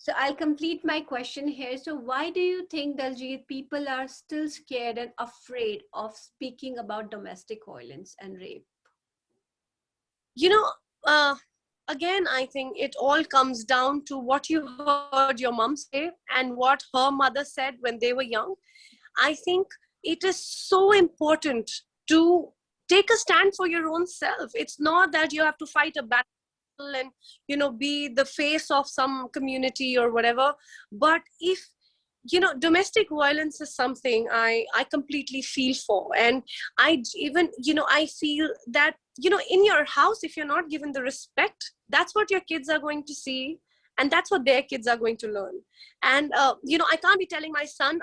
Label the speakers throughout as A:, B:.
A: So I'll complete my question here. So why do you think, Dalljiet, people are still scared and afraid of speaking about domestic violence and rape?
B: You know, uh, again, I think it all comes down to what you heard your mom say and what her mother said when they were young. I think it is so important to take a stand for your own self. It's not that you have to fight a battle and, be the face of some community or whatever. But if, domestic violence is something I completely feel for. And I feel that, in your house, if you're not given the respect, that's what your kids are going to see, and that's what their kids are going to learn. And I can't be telling my son,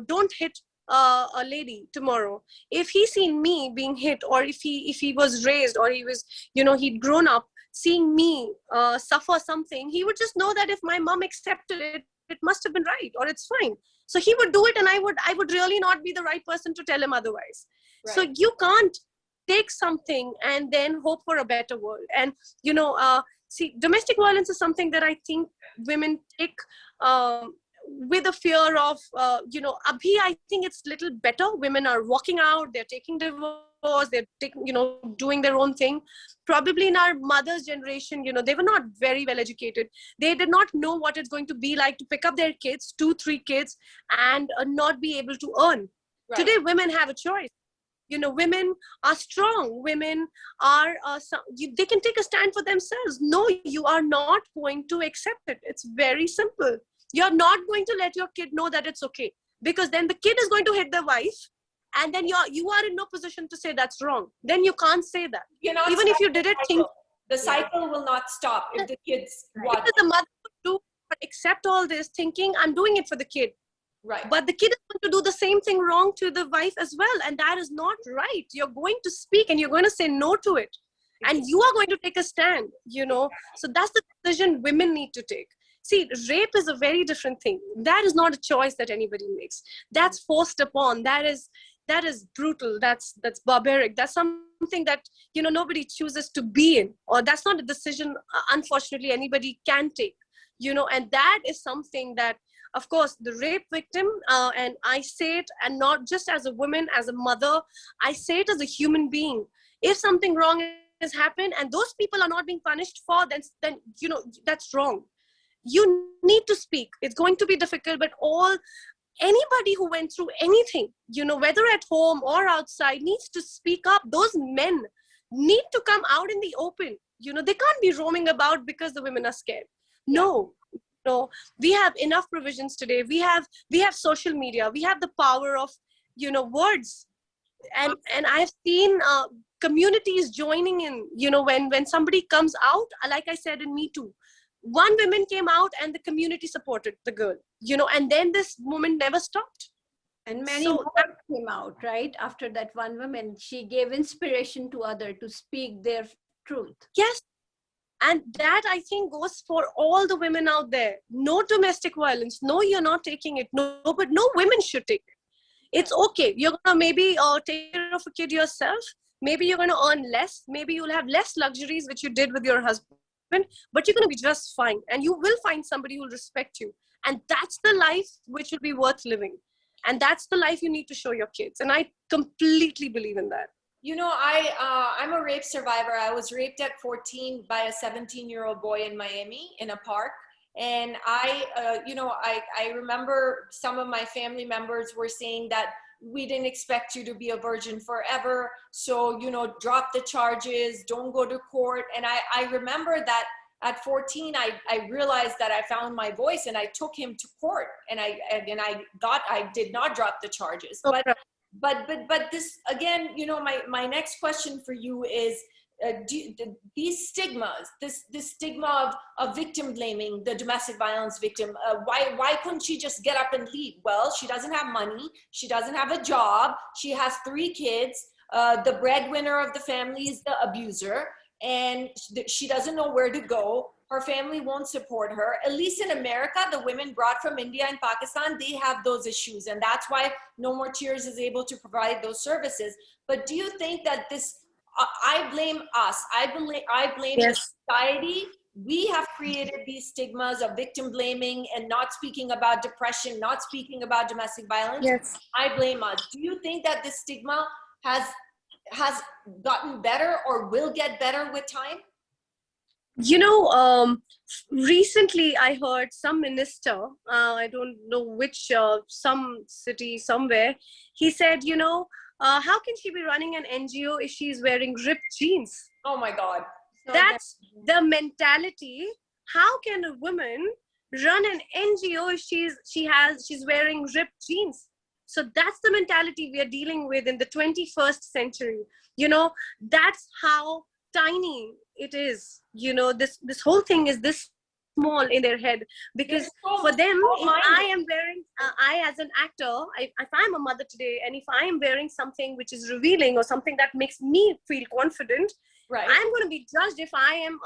B: don't hit a lady tomorrow. If he seen me being hit, or if he was raised, or he was, he'd grown up seeing me suffer something, he would just know that if my mom accepted it, it must have been right, or it's fine. So he would do it, and I would really not be the right person to tell him otherwise. Right. So you can't take something and then hope for a better world. And see, domestic violence is something that I think women take with a fear of, abhi, I think it's little better. Women are walking out, they're taking divorce, they're taking, doing their own thing. Probably in our mother's generation, they were not very well educated. They did not know what it's going to be like to pick up their kids, 2-3 kids, and not be able to earn. Right. Today, women have a choice. Women are strong. Women are, they can take a stand for themselves. No, you are not going to accept it. It's very simple. You're not going to let your kid know that it's okay, because then the kid is going to hit the wife, and then you are in no position to say that's wrong. Then you can't say that. Even if you did it,
C: the cycle will not stop if the kids watch.
B: The mother would accept all this, thinking I'm doing it for the kid.
C: Right.
B: But the kid is going to do the same thing wrong to the wife as well. And that is not right. You're going to speak and you're going to say no to it. And you are going to take a stand, So that's the decision women need to take. See, rape is a very different thing. That is not a choice that anybody makes. That's forced upon. That is brutal. That's barbaric. That's something that, nobody chooses to be in. Or that's not a decision, unfortunately, anybody can take. And that is something that, of course, the rape victim, and I say it, and not just as a woman, as a mother, I say it as a human being. If something wrong has happened and those people are not being punished for, then that's wrong. You need to speak. It's going to be difficult, but anybody who went through anything, whether at home or outside, needs to speak up. Those men need to come out in the open. They can't be roaming about because the women are scared. No. We have enough provisions today. We have social media. We have the power of, words. And I've seen communities joining in, when somebody comes out, like I said in Me Too, one woman came out and the community supported the girl, and then this woman never stopped.
A: And many more came out, right? After that one woman, she gave inspiration to others to speak their truth.
B: Yes. And that, I think, goes for all the women out there. No domestic violence. No, you're not taking it. No, but no women should take it. It's okay. You're going to maybe take care of a kid yourself. Maybe you're going to earn less. Maybe you'll have less luxuries, which you did with your husband. But you're going to be just fine. And you will find somebody who will respect you. And that's the life which will be worth living. And that's the life you need to show your kids. And I completely believe in that.
C: I'm a rape survivor. I was raped at 14 by a 17-year-old boy in Miami in a park. And I remember some of my family members were saying that we didn't expect you to be a virgin forever. So, drop the charges, don't go to court. And I remember that at 14, I realized that I found my voice and I took him to court, and I thought I did not drop the charges. But this, again, my next question for you is, these stigmas, this stigma of victim blaming the domestic violence victim, why couldn't she just get up and leave? Well, she doesn't have money. She doesn't have a job. She has 3 kids. The breadwinner of the family is the abuser, and she doesn't know where to go. Her family won't support her. At least in America, the women brought from India and Pakistan, they have those issues. And that's why No More Tears is able to provide those services. But do you think that this, I blame us, I blame
B: yes.
C: society we have created these stigmas of victim blaming and not speaking about depression, not speaking about domestic violence.
B: Yes.
C: I blame us. Do you think that this stigma has gotten better or will get better with time?
B: You know, recently I heard some minister, I don't know which, some city somewhere, he said, how can she be running an NGO if she's wearing ripped jeans?
C: Oh my God.
A: So
B: That's the mentality. How can a woman run an NGO if she's wearing ripped jeans? So that's the mentality we are dealing with in the 21st century. That's how tiny it is. This whole thing is this small in their head, because for them, if I am wearing, I as an actor, if I'm a mother today, and if I am wearing something which is revealing or something that makes me feel confident,
C: right,
B: I'm going to be judged if I am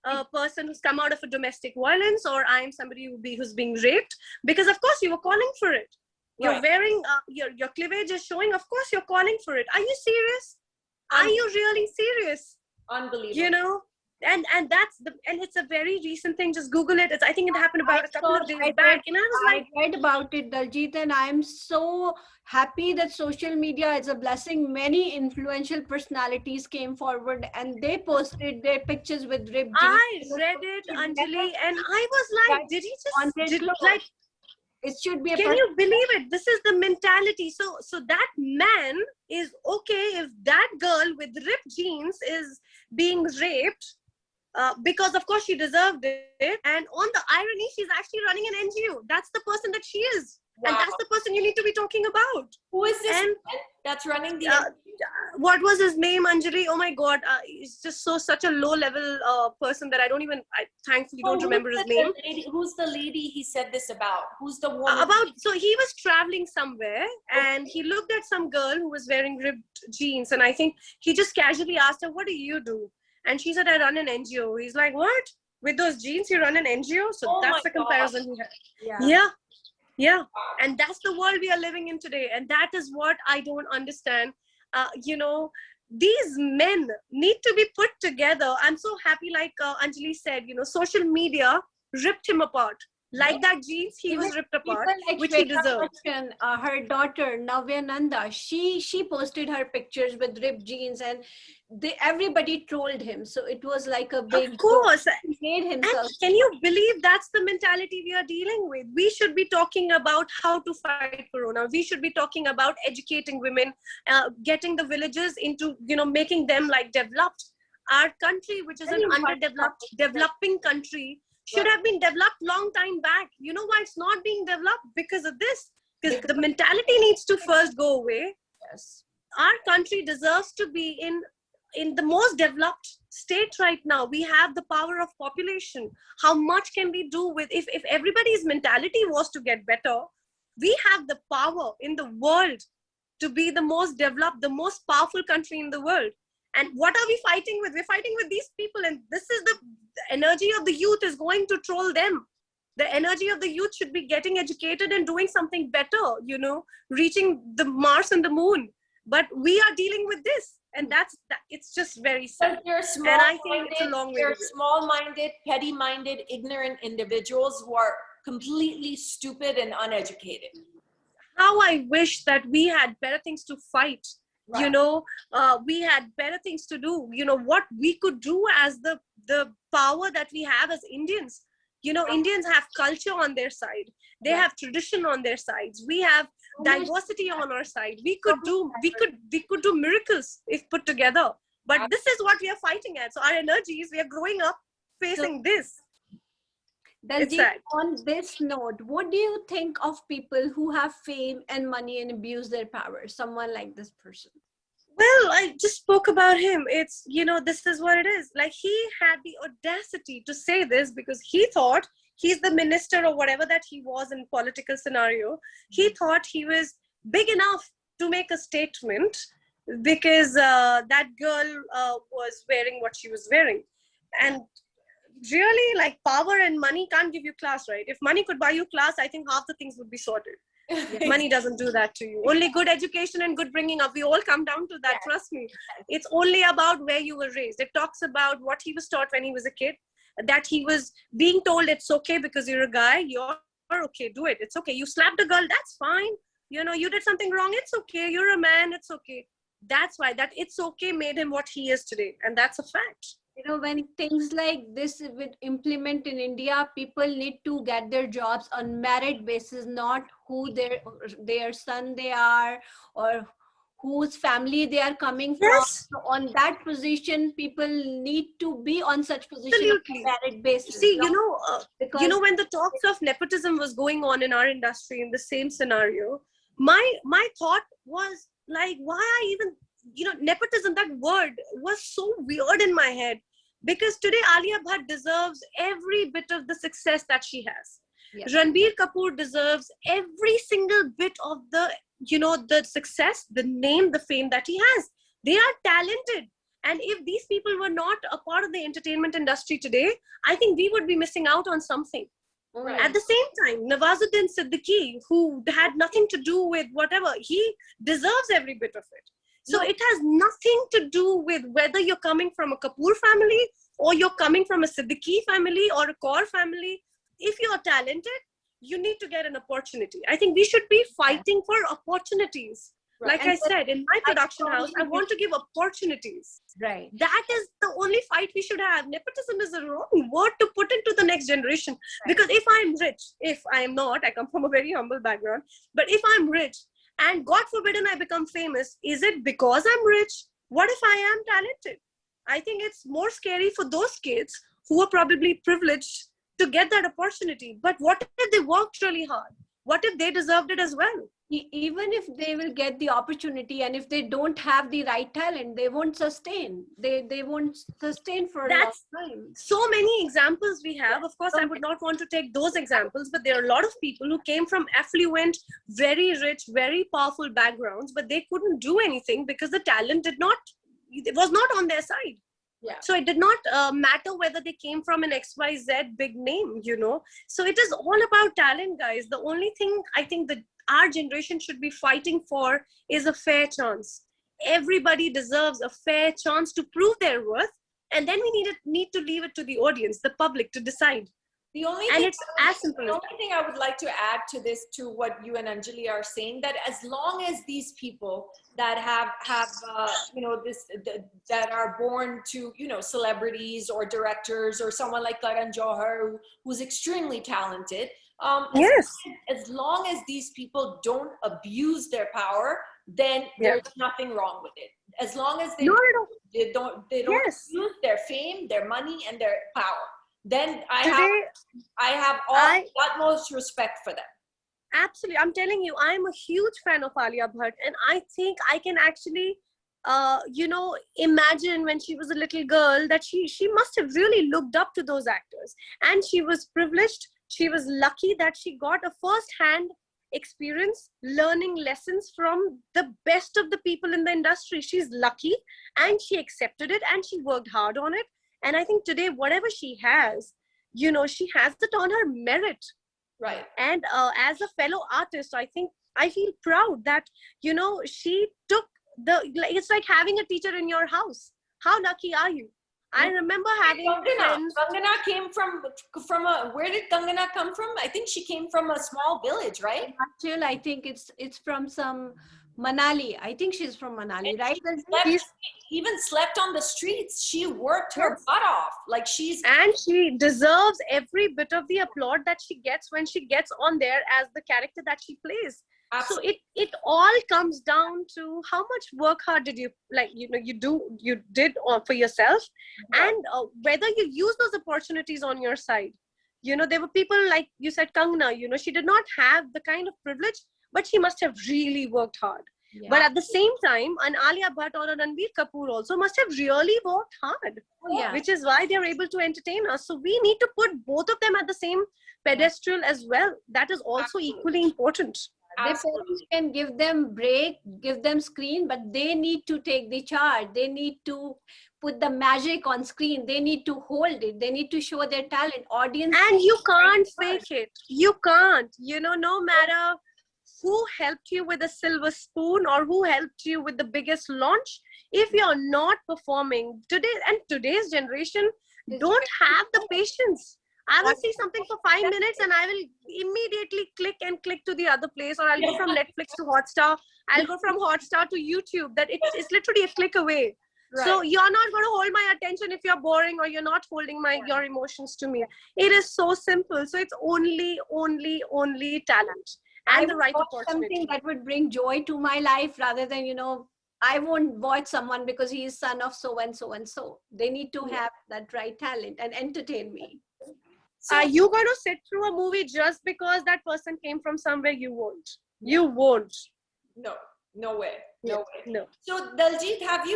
B: a person who's come out of a domestic violence, or I am somebody who's being raped, because of course you were calling for it. You're
C: right,
B: wearing, your cleavage is showing, of course you're calling for it. Are you serious? Are you really serious?
C: Unbelievable.
B: And it's a very recent thing. Just Google it. I think it happened about a couple of days back, and I was like,
A: I read about it, Dalljiet, and I'm so happy that social media is a blessing. Many influential personalities came forward and they posted their pictures with ripped jeans.
B: I read it, Anjali, and I was like, did he just like?
A: It should be.
B: Can you believe it? This is the mentality. So that man is okay if that girl with ripped jeans is being raped, because of course she deserved it. And on the irony, she's actually running an NGO. That's the person that she is. Wow. And that's the person you need to be talking about.
C: Who is this that's running the
B: what was his name, Anjali? Oh my God, he's just such a low level person that I thankfully don't remember his name.
C: Who's the lady he said this about? Who's the woman?
B: So he was traveling somewhere and he looked at some girl who was wearing ripped jeans, and I think he just casually asked her, what do you do? And she said, I run an NGO. He's like, what? With those jeans you run an NGO? So that's the comparison he had. Yeah. And that's the world we are living in today, and that is what I don't understand. These men need to be put together. I'm so happy, like Anjali said, social media ripped him apart. Like that jeans, he was ripped apart, which he deserved.
A: Her daughter, Navya Nanda, she posted her pictures with ripped jeans, and everybody trolled him. So it was like a big...
B: Of course.
A: He made himself...
B: And can you believe that's the mentality we are dealing with? We should be talking about how to fight Corona. We should be talking about educating women, getting the villages into, making them like developed. Our country, which is an underdeveloped, developing country, should have been developed long time back. You know why it's not being developed? Because of this. Because the mentality needs to first go away.
A: Yes.
B: Our country deserves to be in the most developed state right now. We have the power of population. How much can we do with, if everybody's mentality was to get better, we have the power in the world to be the most developed, the most powerful country in the world. And what are we fighting with? We're fighting with these people, and this is the energy of the youth is going to troll them. The energy of the youth should be getting educated and doing something better, reaching the Mars and the moon. But we are dealing with this, and it's just very sad.
C: And I think it's a long way. They're small-minded, petty-minded, ignorant individuals who are completely stupid and uneducated.
B: How I wish that we had better things to fight. Right. We had better things to do. What we could do as the power that we have as Indians. Indians have culture on their side. They have tradition on their sides. We have diversity on our side. We could do miracles if put together. But this is what we are fighting at. So our energies, we are growing up facing this.
A: On this note, what do you think of people who have fame and money and abuse their power? Someone like this person.
B: Well, I just spoke about him. It's, this is what it is. Like, he had the audacity to say this because he thought he's the minister or whatever that he was in political scenario. He thought he was big enough to make a statement because that girl was wearing what she was wearing. And really, like, power and money can't give you class, right? If money could buy you class, I think half the things would be sorted. Money doesn't do that to you. Only good education and good bringing up. We all come down to that, trust me. It's only about where you were raised. It talks about what he was taught when he was a kid. that he was being told it's okay because you're a guy, you're okay, do it, it's okay. You slapped a girl, that's fine. You did something wrong, it's okay. You're a man, it's okay. That's why that it's okay made him what he is today. And that's a fact.
A: When things like this will implement in India, people need to get their jobs on merit basis, not who their son they are or whose family they are coming from.
B: Yes.
A: So on that position, people need to be on such position on
B: Absolutely.
A: merit basis.
B: See,
A: because
B: when the talks of nepotism was going on in our industry in the same scenario, my thought was like, why I even, nepotism, that word was so weird in my head, because today Alia Bhatt deserves every bit of the success that she has. Yes. Ranbir Kapoor deserves every single bit of the success, the name, the fame that he has. They are talented. And if these people were not a part of the entertainment industry today, I think we would be missing out on something. Right. At the same time, Nawazuddin Siddiqui, who had nothing to do with whatever, he deserves every bit of it. So it has nothing to do with whether you're coming from a Kapoor family or you're coming from a Siddiqui family or a Kaur family. If you're talented, you need to get an opportunity. I think we should be fighting for opportunities. Right. Like I said, in my production house, I want to give opportunities. Right. That is the only fight we should have. Nepotism is a wrong word to put into the next generation. Right. Because if I'm rich, if I am not, I come from a very humble background, but if I'm rich and God forbidden I become famous, is it because I'm rich? What if I am talented? I think it's more scary for those kids who are probably privileged to get that opportunity. But what if they worked really hard? What if they deserved it as well?
A: Even if they will get the opportunity, and if they don't have the right talent, they won't sustain. They won't sustain for a long time.
B: So many examples we have. Of course, I would not want to take those examples, but there are a lot of people who came from affluent, very rich, very powerful backgrounds, but they couldn't do anything because the talent it was not on their side. Yeah. So it did not matter whether they came from an XYZ big name, So it is all about talent, guys. The only thing I think that our generation should be fighting for is a fair chance. Everybody deserves a fair chance to prove their worth. And then we need to leave it to the audience, the public, to decide.
C: The only thing I would like to add to this, to what you and Anjali are saying, that as long as these people that have that are born to celebrities or directors or someone like Karan Johar, who's extremely talented, as long as these people don't abuse their power, then there's nothing wrong with it. As long as they don't abuse their fame, their money, and their power, then I have utmost respect for them.
B: Absolutely. I'm telling you, I'm a huge fan of Alia Bhatt, and I think I can actually, imagine when she was a little girl that she must have really looked up to those actors. And she was privileged. She was lucky that she got a first-hand experience learning lessons from the best of the people in the industry. She's lucky, and she accepted it, and she worked hard on it. And I think today, whatever she has, she has it on her merit.
C: Right.
B: And as a fellow artist, I think I feel proud that, she took it's like having a teacher in your house. How lucky are you? I remember having friends.
C: Kangana came from where did Kangana come from? I think she came from a small village, right?
A: Actually, I think it's from some Manali. I think she's from Manali, right?
C: She even slept on the streets. She worked her butt off.
B: And she deserves every bit of the applaud that she gets when she gets on there as the character that she plays. Absolutely. So it all comes down to how much work hard did you did for yourself, and whether you use those opportunities on your side. There were people like you said, Kangna. She did not have the kind of privilege, but she must have really worked hard. Yeah. But at the same time, an Alia Bhatt or an Ranbir Kapoor also must have really worked hard, which is why they're able to entertain us. So we need to put both of them at the same pedestal as well. That is also equally important.
A: Their parents can give them break, give them screen, but they need to take the charge. They need to put the magic on screen. They need to hold it. They need to show their talent. Audience.
B: And you can't fake it. You can't. No matter who helped you with a silver spoon or who helped you with the biggest launch, if you're not performing today, and today's generation,
A: It's
B: don't have the
A: very
B: patience. I will
A: important.
B: see something for 5 minutes and I will immediately click to the other place, or I'll go from Netflix to Hotstar. I'll go from Hotstar to YouTube. That it's literally a click away.
C: Right.
B: So you're not going to hold my attention if you're boring, or you're not holding your emotions to me. It is so simple. So it's only talent
A: I
B: and the
A: would
B: right
A: watch something
B: opportunity.
A: that would bring joy to my life rather than, I won't watch someone because he is son of so and so and so. They need to have that right talent and entertain me.
B: Are
C: So
B: you going to sit through a movie just because that person came from somewhere? You won't.
C: Yeah.
B: You won't.
C: no, no way, no
B: Yes.
C: way.
B: No.
C: So Daljit, have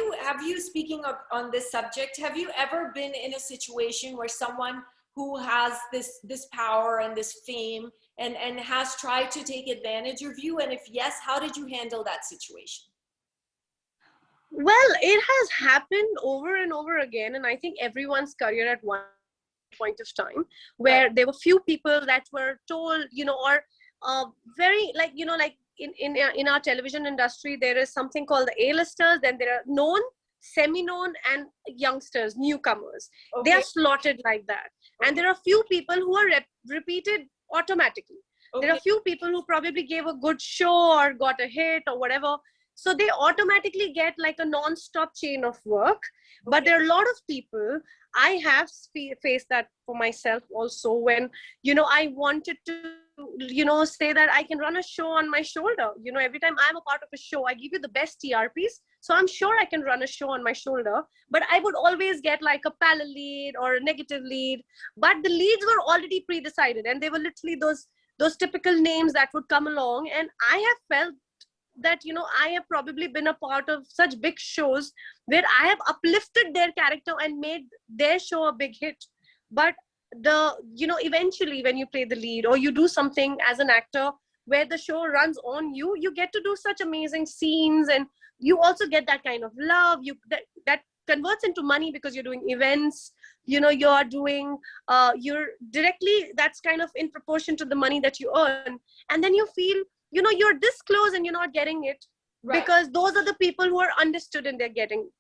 C: you speaking of on this subject, have you ever been in a situation where someone who has this power and this fame and has tried to take advantage of you? And if yes, how did you handle that situation?
B: Well, it has happened over and over again, and I think everyone's career at one point of time, where there were few people that were told, or very like in our television industry, there is something called the A-listers. Then there are known, semi-known, and youngsters, newcomers. They
C: Okay.
B: are slotted like that, and
C: Okay.
B: there are few people who are repeated automatically. There are
C: Okay.
B: few people who probably gave a good show or got a hit or whatever, so they automatically get like a non-stop chain of work. But
C: Okay.
B: there are a lot of people, I have faced that for myself also, when I wanted to say that I can run a show on my shoulder. Every time I'm a part of a show, I give you the best TRPs, so I'm sure I can run a show on my shoulder. But I would always get like a parallel lead or a negative lead, but the leads were already pre-decided, and they were literally those typical names that would come along. And I have felt that I have probably been a part of such big shows where I have uplifted their character and made their show a big hit. But eventually when you play the lead or you do something as an actor where the show runs on you, you get to do such amazing scenes, and you also get that kind of love. That converts into money because you're doing events. You're doing you're directly, that's kind of in proportion to the money that you earn. And then you feel you're this close and you're not getting it,
C: Right.
B: because those are the people who are understood, and they're getting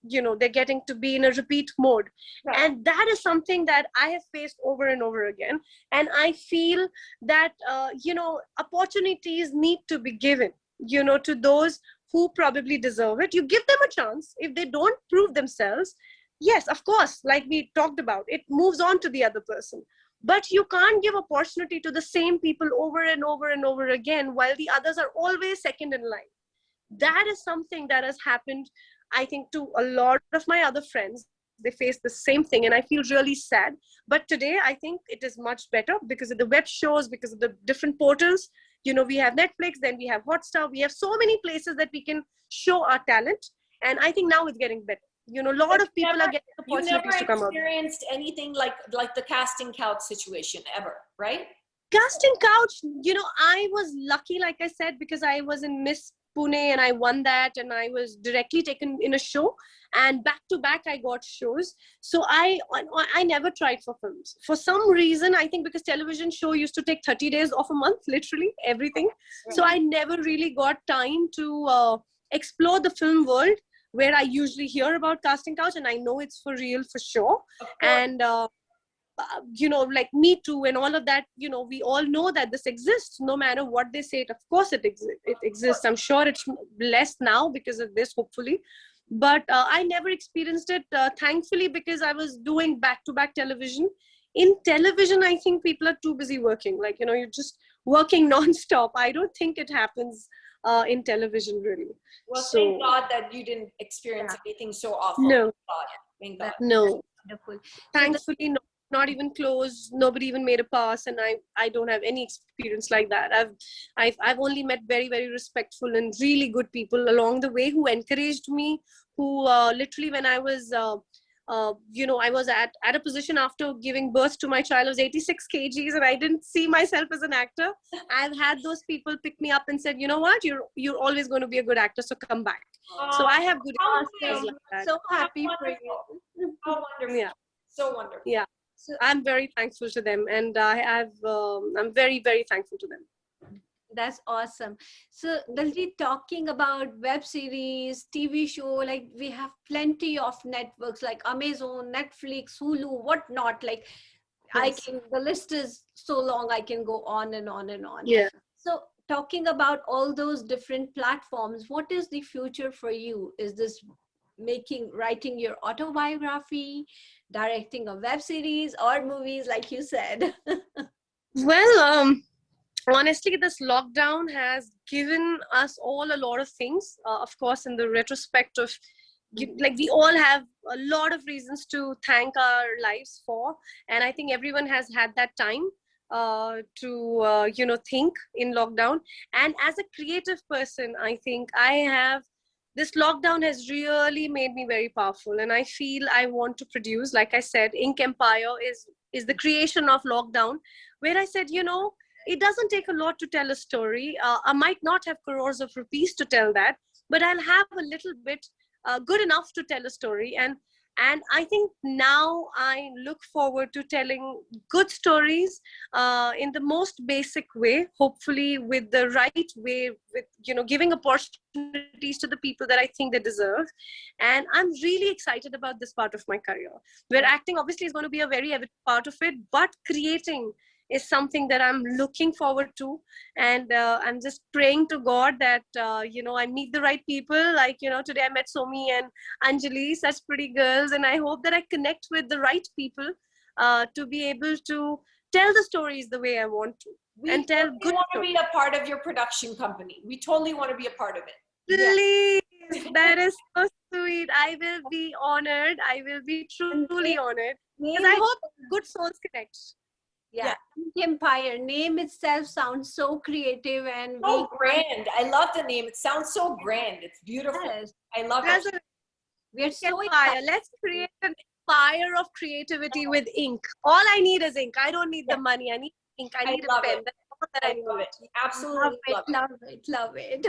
B: to be in a repeat mode.
C: Right.
B: And that is something that I have faced over and over again. And I feel that opportunities need to be given to those who probably deserve it. You give them a chance. If they don't prove themselves, yes, of course, like we talked about, it moves on to the other person. But you can't give opportunity to the same people over and over and over again while the others are always second in line. That is something that has happened, I think, to a lot of my other friends. They face the same thing, and I feel really sad. But today I think it is much better because of the web shows, because of the different portals. We have Netflix, then we have Hotstar, we have so many places that we can show our talent. And I think now it's getting better. A lot of people are getting
C: You never
B: opportunities to come out.
C: experienced anything like the casting couch situation ever, right?
B: Casting couch, I was lucky, like I said, because I was in Miss Pune and I won that, and I was directly taken in a show, and back to back I got shows. So I never tried for films for some reason. I think because television show used to take 30 days of a month, literally everything. So I never really got time to explore the film world, where I usually hear about casting couch, and I know it's for real for sure.
C: Of course.
B: And like Me Too and all of that, we all know that this exists. No matter what they say, of course it exists. I'm sure it's less now because of this, hopefully. But I never experienced it, thankfully, because I was doing back-to-back television. In television, I think people are too busy working. Like, you're just working non-stop. I don't think it happens in television, really.
C: Well,
B: So,
C: thank God that you didn't experience anything so awful.
B: no,
C: Thank God. Thank God.
B: no.
A: Wonderful. So
B: Thankfully, not even close. Nobody even made a pass, and I don't have any experience like that. I've only met very, very respectful and really good people along the way who encouraged me. Who literally, when I was I was at a position after giving birth to my child. I was 86 kgs, and I didn't see myself as an actor. I've had those people pick me up and said, you know what, you're always going to be a good actor, so come back. So I have good
C: How
B: experiences
C: nice.
B: like that.
A: so happy for
C: Wonderful.
A: you.
C: How wonderful.
B: Yeah.
C: So wonderful.
B: Yeah.
A: So
B: I'm very thankful to them, and I'm very, very thankful to them.
A: That's awesome. So, Daljit, talking about web series, TV show, like we have plenty of networks like Amazon, Netflix, Hulu, whatnot. Like
B: Yes.
A: the list is so long, I can go on and on and on.
B: Yeah.
A: So, talking about all those different platforms, what is the future for you? Is this writing your autobiography, directing a web series, or movies, like you said?
B: Well, honestly, this lockdown has given us all a lot of things. Of course, in the retrospect of, like, we all have a lot of reasons to thank our lives for, and I think everyone has had that time to think in lockdown. And as a creative person, I think I have, this lockdown has really made me very powerful, and I feel I want to produce. Like I said, Ink Empire is the creation of lockdown, where I said, it doesn't take a lot to tell a story. I might not have crores of rupees to tell that, but I'll have a little bit good enough to tell a story. And I think now I look forward to telling good stories in the most basic way, hopefully with the right way, with giving opportunities to the people that I think they deserve. And I'm really excited about this part of my career, where acting obviously is going to be a very evident part of it, but creating is something that I'm looking forward to. And I'm just praying to God that, I meet the right people. Like, today I met Somi and Anjali, such pretty girls. And I hope that I connect with the right people to be able to tell the stories the way I want to.
C: We
B: And tell
C: totally
B: good
C: want to
B: stories.
C: be a part of your production company. We totally want to be a part of it.
B: Please, that is so sweet. I will be honored. I will be truly honored. Because I hope good souls connect.
A: Yeah, Ink Empire name itself sounds so creative and
C: So grand. I love the name. It sounds so grand. It's beautiful.
A: Yes.
C: I love
B: There's
C: it.
A: We're so
B: empire. Let's create an empire of creativity with ink. All I need is ink. I don't need the money. I need ink. I need a pen.
C: It.
B: That's all that I need.
C: love it. Absolutely
A: love it.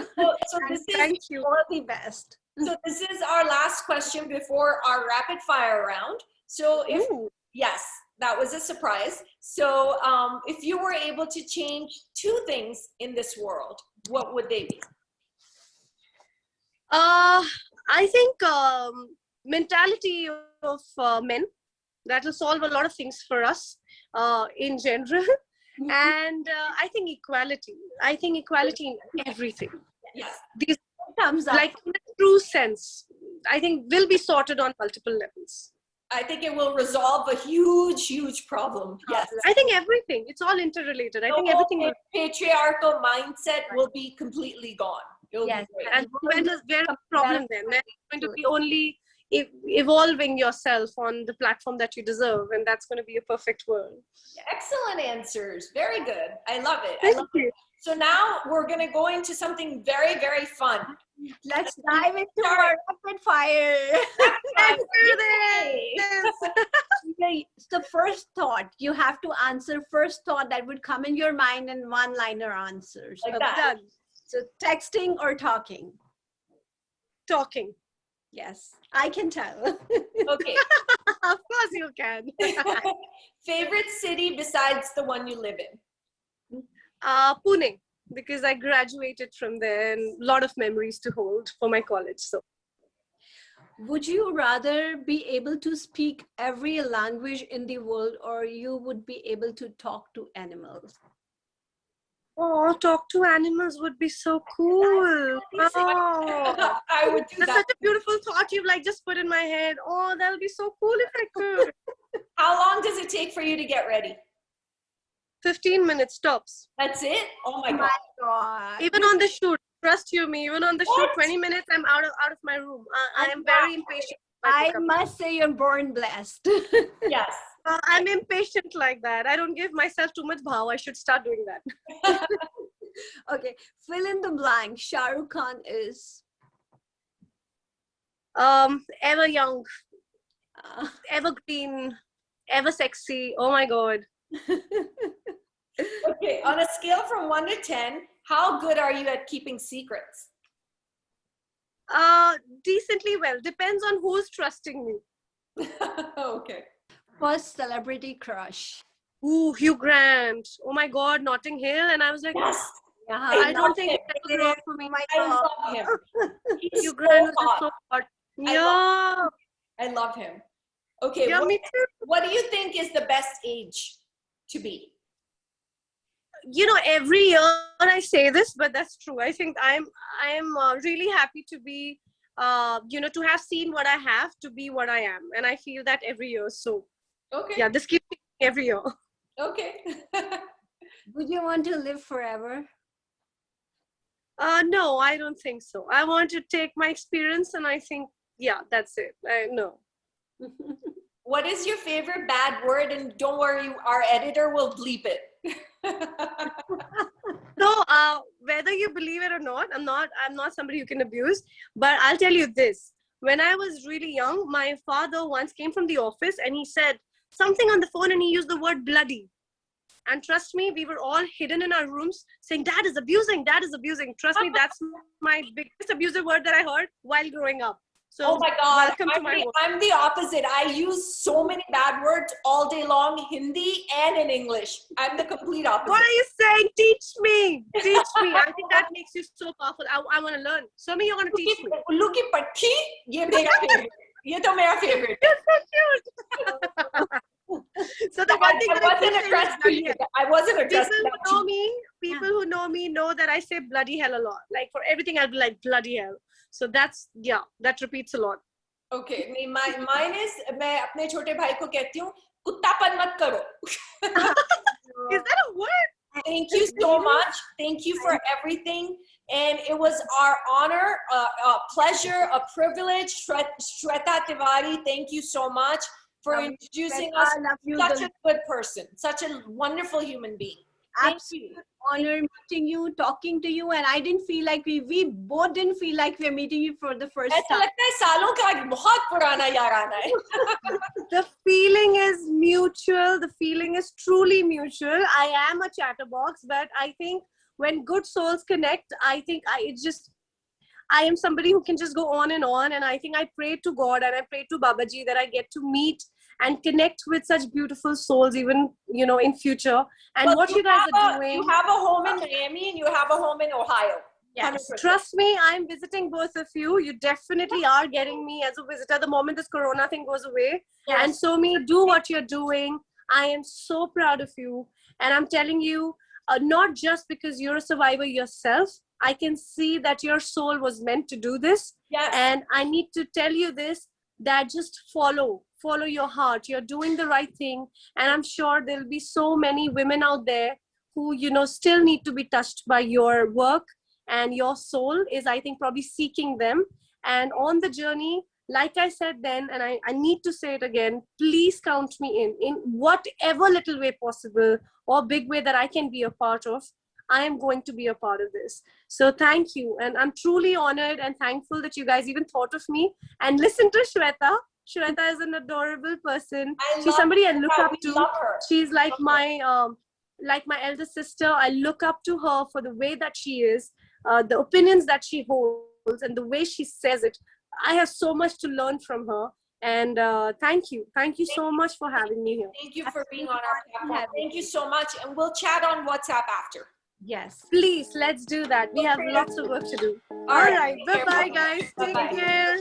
C: So this is
B: Thank you.
A: All the best.
C: So this is our last question before our rapid fire round. So yes, that was a surprise. So if you were able to change two things in this world, what would they be?
B: I think mentality of men, that will solve a lot of things for us in general. And I think equality. I think equality in everything.
C: Yes.
B: These
A: Thumbs up.
B: like in a true sense, I think will be sorted on multiple levels.
C: I think it will resolve a huge problem. Yes.
B: I think everything, it's all interrelated. I think everything will.
C: Patriarchal mindset will be completely gone.
A: Yes.
B: And where's the problem then? Then it's going to be only evolving yourself on the platform that you deserve, and that's going to be a perfect world.
C: Excellent answers. Very good. I love it.
B: Thank you.
C: So now we're going to go into something very, very fun.
A: Let's dive into our rapid fire.
B: Let's do this.
A: It's the first thought. You have to answer first thought that would come in your mind in one-liner answers.
C: Like that.
B: Done.
A: So texting or talking?
B: Talking.
A: Yes, I can tell.
C: Okay.
B: Of course you can.
C: Favorite city besides the one you live in?
B: Pune, because I graduated from there and a lot of memories to hold for my college. So,
A: Would you rather be able to speak every language in the world, or you would be able to talk to animals?
B: talk to animals would be so cool. Oh,
C: I would do
B: that's
C: that.
B: such a beautiful thought you've just put in my head. Oh, that would be so cool if I could.
C: How long does it take for you to get ready?
B: 15 minutes tops.
C: That's it? Oh my
A: Oh
C: God.
A: my God.
B: Even on the shoot, trust you me, even on the shoot,
C: What?
B: 20 minutes, I'm out of my room. I am very impatient.
A: I must say you're born blessed.
C: Yes.
B: I'm impatient like that. I don't give myself too much bhav. I should start doing that.
A: Okay, fill in the blank. Shah Rukh Khan is
B: Ever young,
A: uh,
B: evergreen, ever sexy. Oh my God.
C: Okay, on a scale from 1 to 10, how good are you at keeping secrets?
B: Decently well. Depends on who's trusting me.
C: Okay.
A: first celebrity crush.
B: Ooh, Hugh Grant. Oh my God, Notting Hill. And I was like,
C: Yes.
A: Yeah,
B: I don't
C: love
B: think
C: him.
B: it ever grew up for me.
A: oh my
C: I
A: God.
C: love him. He's
B: You
C: so
B: grandmas are
C: hot.
B: so hot.
C: I
B: Yeah.
C: I love him. Okay,
B: Yeah, me too.
C: what do you think is the best age to be?
B: Every year I say this, but that's true. I think I'm really happy to be, to have seen what I have, to be what I am, and I feel that every year. So
C: Okay,
B: yeah, this keeps changing every year.
C: okay.
A: Would you want to live forever?
B: No, I don't think so. I want to take my experience, and I think, yeah, that's it. No.
C: What is your favorite bad word? And don't worry, our editor will bleep it.
B: So, whether you believe it or not, I'm not somebody who can abuse. But I'll tell you this: when I was really young, my father once came from the office and he said something on the phone, and he used the word bloody. And trust me, we were all hidden in our rooms saying, "Dad is abusing. Dad is abusing." Trust me, that's my biggest abusive word that I heard while growing up. So,
C: Oh my God,
B: welcome to my world.
C: I'm the opposite. I use so many bad words all day long, Hindi and in English. I'm the complete opposite.
B: What are you saying? Teach me. Teach me. I think that makes you so powerful. I want to learn. So, me, you're going to teach me.
C: उल्लू की पट्टी, ये मेरा favorite. ये तो मेरा favorite.
B: You're so cute. So the one thing
C: I
B: that I keep
C: wasn't
B: saying is
C: addressed to
B: bloody
C: you.
B: hell.
C: I wasn't addressed
B: People
C: to
B: who know
C: you.
B: me, people who know me know that I say bloody hell a lot. Like for everything, I'll be like bloody hell. So that's, yeah, that repeats a lot.
C: Okay, mine is मैं अपने छोटे भाई को कहती हूँ कुत्तापन मत करो.
B: Is that a word?
C: Thank you so much. Thank you for everything. And it was our honor, a pleasure, a privilege. Shweta Tiwari, thank you so much for introducing us. Such a good person, such a wonderful human being. Thank you.
A: Honor meeting you, talking to you, and I didn't feel like we both didn't feel like we're meeting you for the first
C: ऐसा
A: time.
C: लगता है सालों का बहुत पुराना याराना है.
B: The feeling is mutual. The feeling is truly mutual. I am a chatterbox, but I think when good souls connect, I think I am somebody who can just go on. And I think I pray to God and I pray to Babaji that I get to meet and connect with such beautiful souls, even, in future. And
C: Well,
B: what you guys are doing.
C: You have a home in Miami and you have a home in Ohio.
B: Yes,
C: 100%.
B: trust me, I'm visiting both of you. You definitely are getting me as a visitor the moment this corona thing goes away.
C: Yes.
B: And so, me, do what you're doing. I am so proud of you. And I'm telling you, not just because you're a survivor yourself, I can see that your soul was meant to do this.
C: Yes.
B: And I need to tell you this, that just follow your heart. You're doing the right thing. And I'm sure there'll be so many women out there who, still need to be touched by your work. And your soul is, I think, probably seeking them. And on the journey, like I said then, and I need to say it again, please count me in whatever little way possible or big way that I can be a part of. I am going to be a part of this. So thank you. And I'm truly honored and thankful that you guys even thought of me. And listen to Shweta. Shweta is an adorable person. She's somebody I look up to. She's like my elder sister. I look up to her for the way that she is. The opinions that she holds and the way she says it. I have so much to learn from her. And thank you so much for having me here.
C: Thank you for being on our platform. Thank you so much. And we'll chat on WhatsApp after.
A: Yes.
B: Please, let's do that. We have lots of work to do. All right. Bye-bye, guys. Take care.